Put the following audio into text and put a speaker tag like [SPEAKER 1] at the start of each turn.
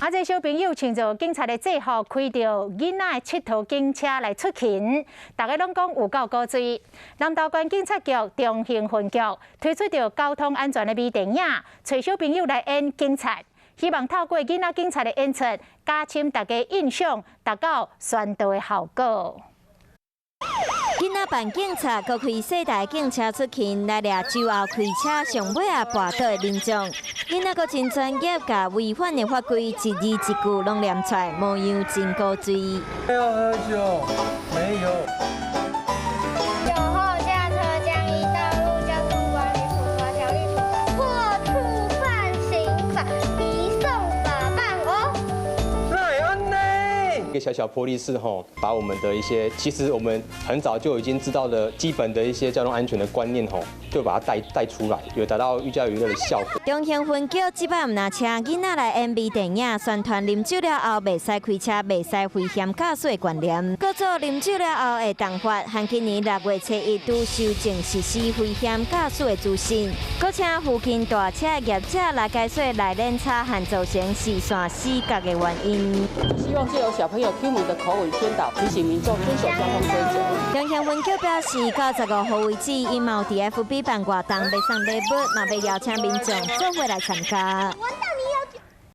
[SPEAKER 1] 啊！这小朋友穿着警察的制服，开着囡仔的七头警车来出勤，大家拢讲有够高水。南投县警察局中兴分局推出着交通安全的微电影，找小朋友来演警察，希望透过囡仔警察的演出，加深大家印象，达到宣导的效果。
[SPEAKER 2] 囡仔扮警察，搁开世代警车出勤，来抓酒后开车上尾啊跋倒的民众。囡仔搁真专业，甲违反的法规一字一句拢念出来，模样真高水。
[SPEAKER 3] 没有喝酒，没有。
[SPEAKER 4] 酒后驾车将依道路交通管理处罚条例处罚或触犯刑法，移送法办哦。
[SPEAKER 3] 哪样呢？
[SPEAKER 5] 一个小小玻璃室把我们的一些其实我们很早就已经知道的基本的一些交通安全的观念就把它带出来，有达到寓教于乐的效果。
[SPEAKER 2] 中兴分局即摆毋拿请囡仔来演微电影，宣传啉酒了后袂使开车、袂使危险驾驶的观念。搁做啉酒了后的动法，和今年6月初1拄修正实施危险驾驶的资讯。搁请附近大车的业者来解说内练差和造成视线死角的原因。
[SPEAKER 6] 希望借由小朋友听闻的口吻宣导，提醒民众遵守交通规则。
[SPEAKER 2] 中兴分局表示，到15号为止，因嘛有伫 FB 办活动，袂送礼物，嘛要邀请民众做伙来参加。